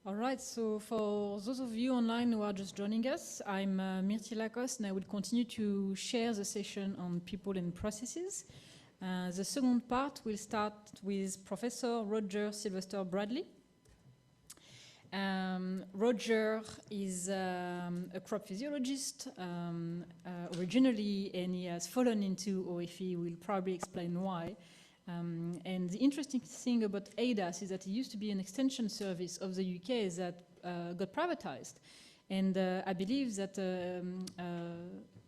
All right, so for those of you online who are just joining us, I'm Myrtille Lacoste, and I will continue to share the session on people and processes. The second part will start with Professor Roger Sylvester-Bradley. Roger is a crop physiologist originally, and he has fallen into OFE. We'll probably explain why. And the interesting thing about ADAS is that it used to be an extension service of the UK that got privatized. And I believe that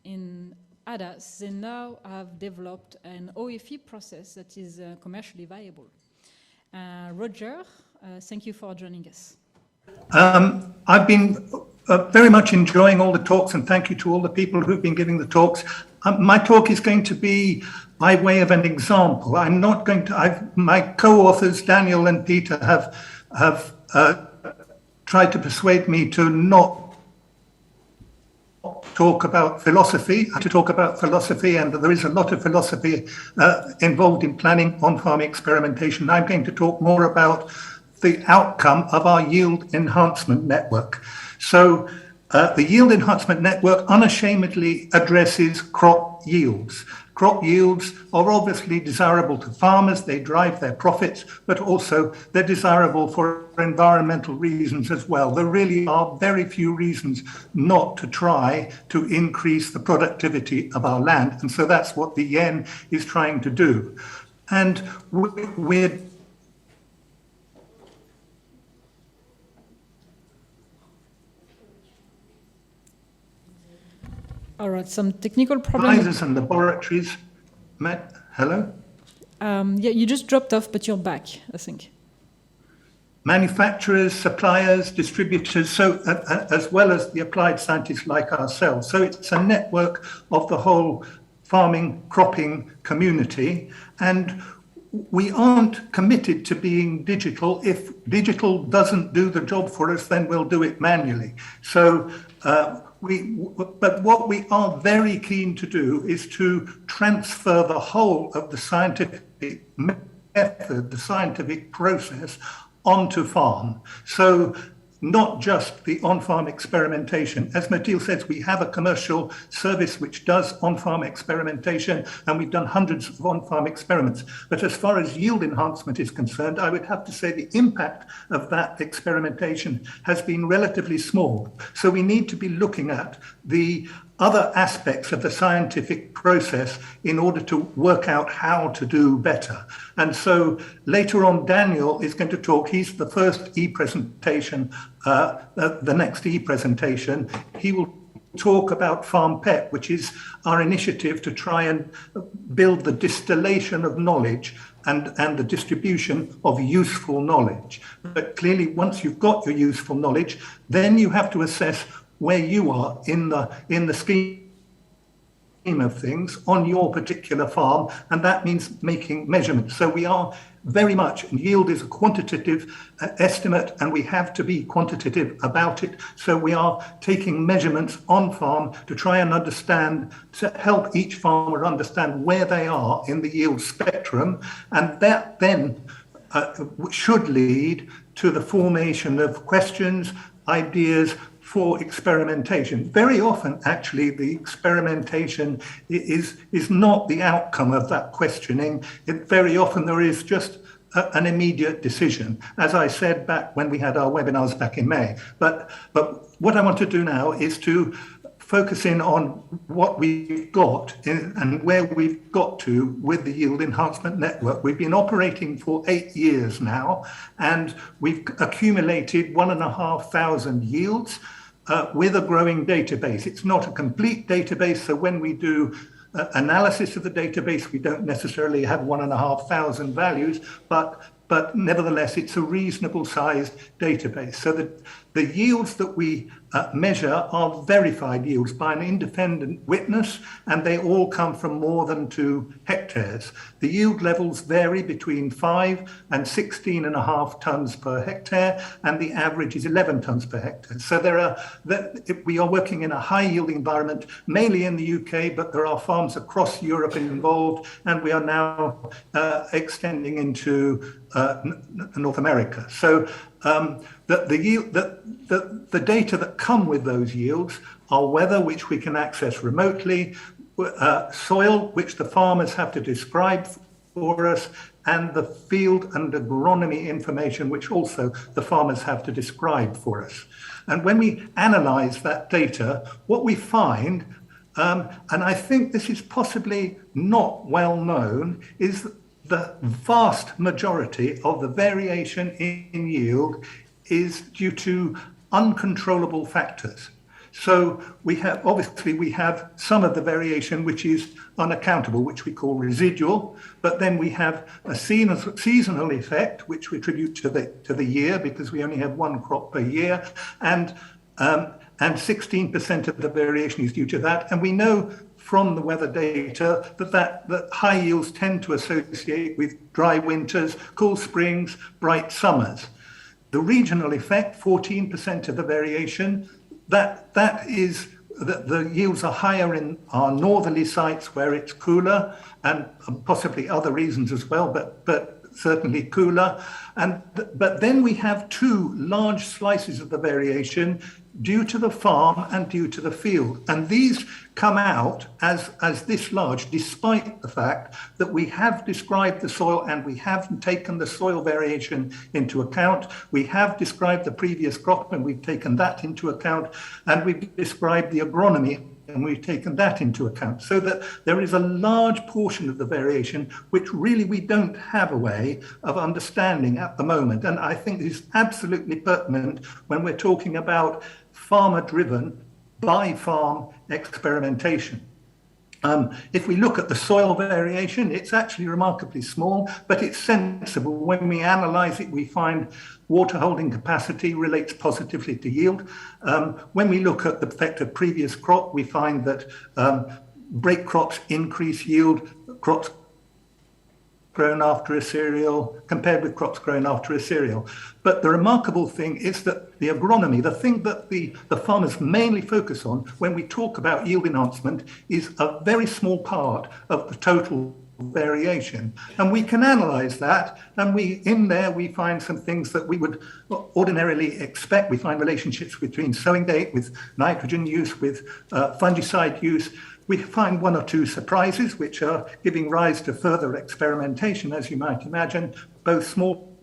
in ADAS, they now have developed an OFE process that is commercially viable. Roger, thank you for joining us. I've been very much enjoying all the talks, and thank you to all the people who've been giving the talks. My talk is going to be by way of an example. I'm not going to. My co-authors Daniel and Peter have tried to persuade me to not talk about philosophy, to talk about philosophy, and there is a lot of philosophy involved in planning on-farm experimentation. I'm going to talk more about the outcome of our yield enhancement network. So the yield enhancement network unashamedly addresses crop yields. Crop yields are obviously desirable to farmers, they drive their profits, but also they're desirable for environmental reasons as well. There really are very few reasons not to try to increase the productivity of our land. And so that's what the yen is trying to do. And we're All right, some technical problems. And laboratories. Matt, hello? Yeah, you just dropped off, but you're back, I think. Manufacturers, suppliers, distributors, so as well as the applied scientists like ourselves. So it's a network of the whole farming, cropping community. And we aren't committed to being digital. If digital doesn't do the job for us, then we'll do it manually. So but what we are very keen to do is to transfer the whole of the scientific method, the scientific process, onto farm. So not just the on-farm experimentation. As Mathilde says, we have a commercial service which does on-farm experimentation, and we've done hundreds of on-farm experiments. But as far as yield enhancement is concerned, I would have to say the impact of that experimentation has been relatively small. So we need to be looking at the other aspects of the scientific process in order to work out how to do better. And so later on, Daniel is going to talk. He's the first e-presentation, the next e-presentation. He will talk about Farm Pet, which is our initiative to try and build the distillation of knowledge and the distribution of useful knowledge. But clearly, once you've got your useful knowledge, then you have to assess where you are in the scheme of things on your particular farm, and that means making measurements. So we are very much, and yield is a quantitative estimate, and we have to be quantitative about it. So we are taking measurements on farm to try and understand, to help each farmer understand where they are in the yield spectrum, and that then should lead to the formation of questions, ideas for experimentation. Very often, actually, the experimentation is not the outcome of that questioning. Very often there is just an immediate decision, as I said back when we had our webinars back in May. But what I want to do now is to focus in on what we've got and where we've got to with the Yield Enhancement Network. We've been operating for 8 years now, and we've accumulated 1,500 yields with a growing database. It's not a complete database, so when we do analysis of the database, we don't necessarily have 1,500 values, but nevertheless, it's a reasonable sized database. So that the yields that we measure are verified yields by an independent witness, and they all come from more than 2 hectares. The yield levels vary between 5 and 16.5 tonnes per hectare, and the average is 11 tonnes per hectare. So we are working in a high yielding environment, mainly in the UK, but there are farms across Europe involved, and we are now extending into North America. So that the yield, that the data that come with those yields are weather, which we can access remotely, soil, which the farmers have to describe for us, and the field and agronomy information, which also the farmers have to describe for us. And when we analyze that data, what we find, and I think this is possibly not well known, is the vast majority of the variation in yield is due to uncontrollable factors. So we have some of the variation which is unaccountable, which we call residual, but then we have a seasonal effect, which we attribute to the year, because we only have one crop per year, and 16% of the variation is due to that. And we know from the weather data that high yields tend to associate with dry winters, cool springs, bright summers. The regional effect, 14% of the variation, that is that the yields are higher in our northerly sites where it's cooler, and possibly other reasons as well, but certainly cooler. But then we have two large slices of the variation due to the farm and due to the field. And these come out as this large, despite the fact that we have described the soil and we have taken the soil variation into account. We have described the previous crop and we've taken that into account. And we've described the agronomy and we've taken that into account, so that there is a large portion of the variation which really we don't have a way of understanding at the moment. And I think this is absolutely pertinent when we're talking about farmer-driven, by-farm experimentation. If we look at the soil variation, it's actually remarkably small, but it's sensible. When we analyze it, we find water holding capacity relates positively to yield. When we look at the effect of previous crop, we find that break crops increase yield, crops grown after a cereal, compared with crops grown after a cereal. But the remarkable thing is that the agronomy, the thing that the farmers mainly focus on when we talk about yield enhancement, is a very small part of the total variation. And we can analyze that, and in there we find some things that we would ordinarily expect. We find relationships between sowing date, with nitrogen use, with fungicide use. We find one or two surprises which are giving rise to further experimentation, as you might imagine, both small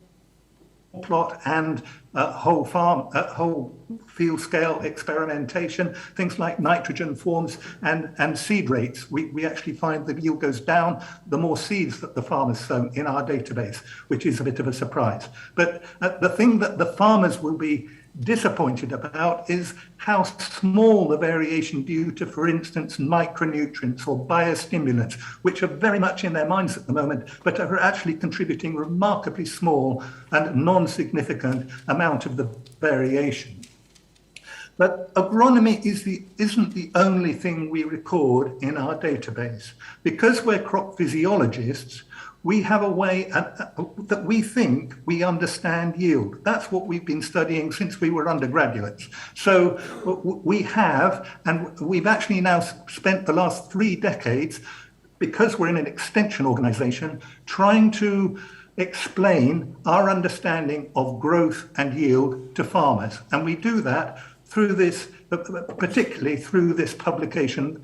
plot and whole farm, whole field scale experimentation. Things like nitrogen forms and seed rates. We actually find the yield goes down the more seeds that the farmers sow in our database, which is a bit of a surprise. But the thing that the farmers will be disappointed about is how small the variation due to, for instance, micronutrients or biostimulants, which are very much in their minds at the moment, but are actually contributing remarkably small and non-significant amount of the variation. But agronomy isn't the only thing we record in our database. Because we're crop physiologists, we have a way that we think we understand yield. That's what we've been studying since we were undergraduates. So we have, and we've actually now spent the last 3 decades, because we're in an extension organization, trying to explain our understanding of growth and yield to farmers. And we do that through this, particularly through this publication.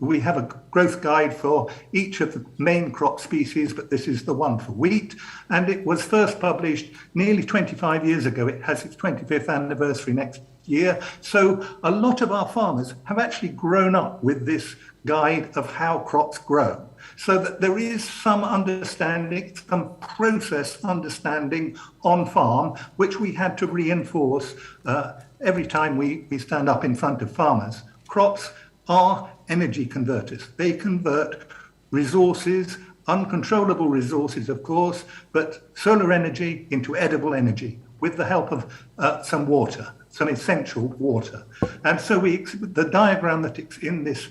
We have a growth guide for each of the main crop species, but this is the one for wheat. And it was first published nearly 25 years ago. It has its 25th anniversary next year. So a lot of our farmers have actually grown up with this guide of how crops grow, so that there is some understanding, some process understanding on farm, which we had to reinforce every time we stand up in front of farmers. Crops are energy converters. They convert resources, uncontrollable resources, of course, but solar energy into edible energy with the help of some water, some essential water. And so the diagram that is in this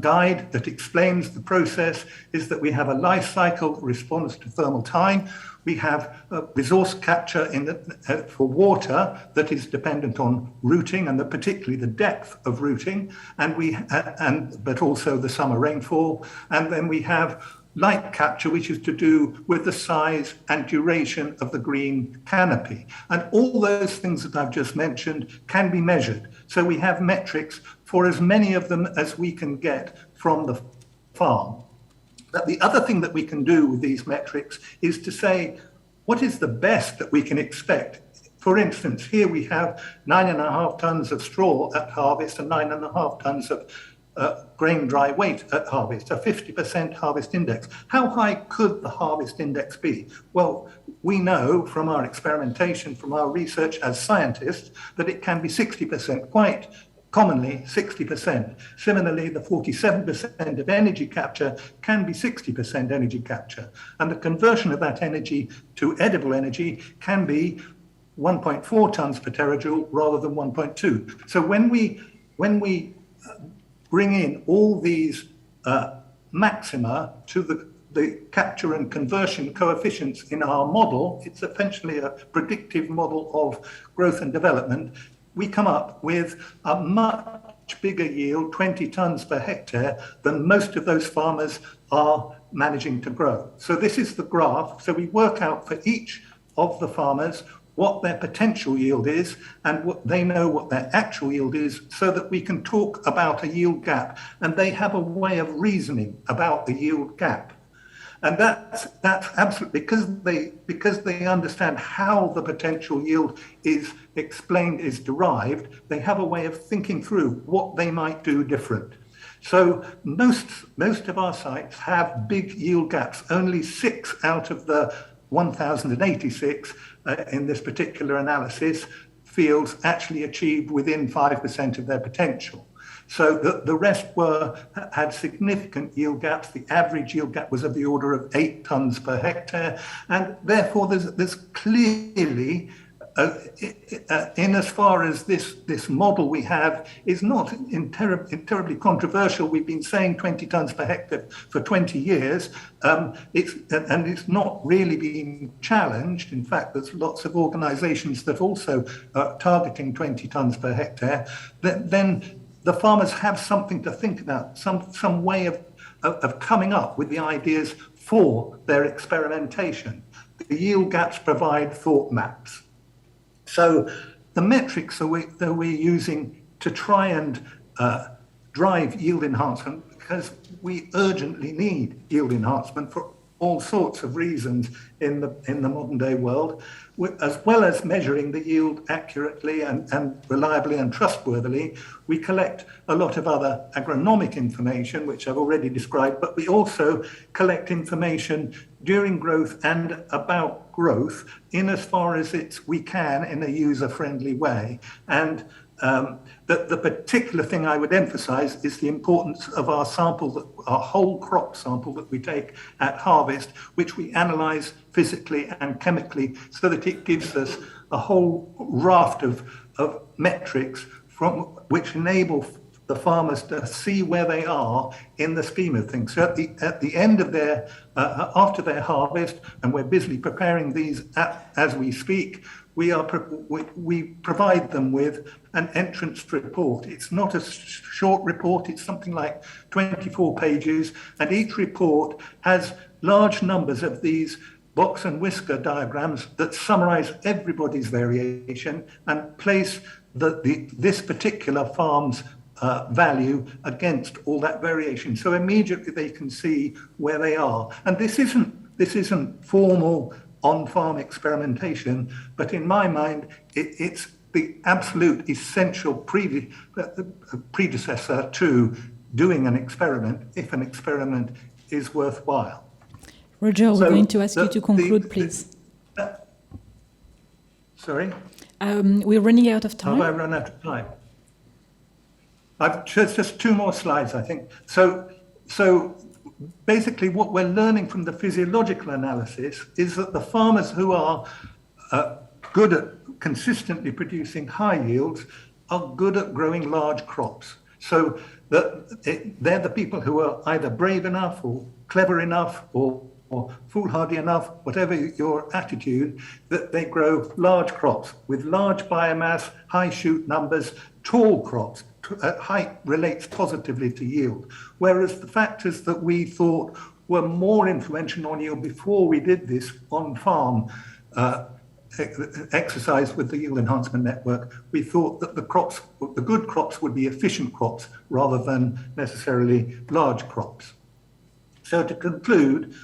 guide that explains the process is that we have a life cycle that responds to thermal time. We have resource capture for water that is dependent on rooting, and particularly the depth of rooting, but also the summer rainfall. And then we have light capture, which is to do with the size and duration of the green canopy. And all those things that I've just mentioned can be measured. So we have metrics for as many of them as we can get from the farm. But the other thing that we can do with these metrics is to say, what is the best that we can expect? For instance, here we have 9.5 tons of straw at harvest and 9.5 tons of grain dry weight at harvest, a 50% harvest index. How high could the harvest index be? Well, we know from our experimentation, from our research as scientists, that it can be 60%, quite commonly 60%. Similarly, the 47% of energy capture can be 60% energy capture. And the conversion of that energy to edible energy can be 1.4 tons per terajoule rather than 1.2. So when we bring in all these maxima to the capture and conversion coefficients in our model, it's essentially a predictive model of growth and development, we come up with a much bigger yield, 20 tons per hectare, than most of those farmers are managing to grow. So this is the graph. So we work out for each of the farmers what their potential yield is and what they know what their actual yield is, so that we can talk about a yield gap. And they have a way of reasoning about the yield gap. And that's absolutely because they understand how the potential yield is explained, is derived. They have a way of thinking through what they might do different. So most of our sites have big yield gaps. Only 6 out of the 1,086 in this particular analysis fields actually achieved within 5% of their potential. So the rest had significant yield gaps. The average yield gap was of the order of 8 tons per hectare. And therefore, there's clearly, in as far as this model we have is not terribly controversial. We've been saying 20 tons per hectare for 20 years. It's not really being challenged. In fact, there's lots of organizations that also are targeting 20 tons per hectare. Then the farmers have something to think about, some way of coming up with the ideas for their experimentation. The yield gaps provide thought maps. So the metrics that we're using to try and drive yield enhancement, because we urgently need yield enhancement for all sorts of reasons in the modern day world, as well as measuring the yield accurately and reliably and trustworthily. We collect a lot of other agronomic information, which I've already described, but we also collect information during growth and about growth in as far as we can in a user-friendly way. And the particular thing I would emphasize is the importance of our sample, our whole crop sample that we take at harvest, which we analyze physically and chemically so that it gives us a whole raft of metrics from which enable the farmers to see where they are in the scheme of things. So at the end of their, after their harvest, and we're busily preparing these as we speak, we provide them with an entrance report. It's not a short report, it's something like 24 pages, and each report has large numbers of these box and whisker diagrams that summarize everybody's variation and place this particular farm's value against all that variation. So immediately they can see where they are. And this isn't formal on-farm experimentation, but in my mind, it's the absolute essential predecessor to doing an experiment, if an experiment is worthwhile. Roger, we're going to ask you to conclude, please. Sorry? We're running out of time. Have I run out of time? I've just 2 more slides, I think. So basically what we're learning from the physiological analysis is that the farmers who are good at consistently producing high yields are good at growing large crops. So they're the people who are either brave enough or clever enough or foolhardy enough, whatever your attitude, that they grow large crops with large biomass, high shoot numbers, tall crops. Height relates positively to yield, whereas the factors that we thought were more influential on yield before we did this on-farm exercise with the yield enhancement network. We thought that the good crops would be efficient crops rather than necessarily large crops. So to conclude,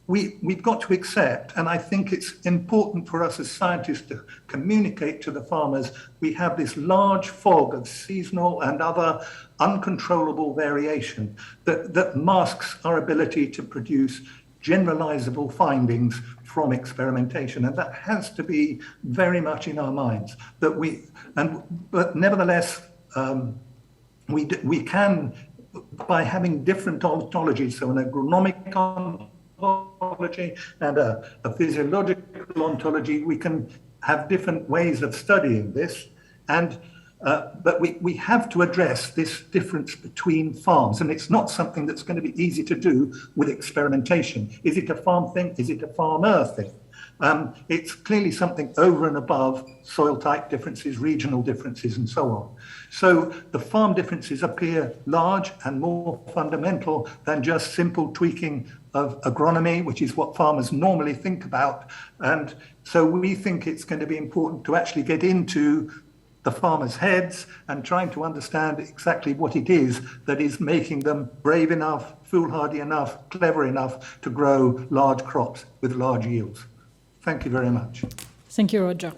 we've got to accept, and I think it's important for us as scientists to communicate to the farmers, we have this large fog of seasonal and other uncontrollable variation that masks our ability to produce generalizable findings from experimentation, and that has to be very much in our minds. But nevertheless, we can, by having different ontologies, so an agronomic ontology and a physiological ontology, we can have different ways of studying this, and but we have to address this difference between farms, and it's not something that's going to be easy to do with experimentation. Is it a farm thing? Is it a farmer thing? It's clearly something over and above soil type differences, regional differences, and so on. So the farm differences appear large and more fundamental than just simple tweaking of agronomy, which is what farmers normally think about. And so we think it's going to be important to actually get into the farmers' heads and trying to understand exactly what it is that is making them brave enough, foolhardy enough, clever enough to grow large crops with large yields. Thank you very much. Thank you, Roger.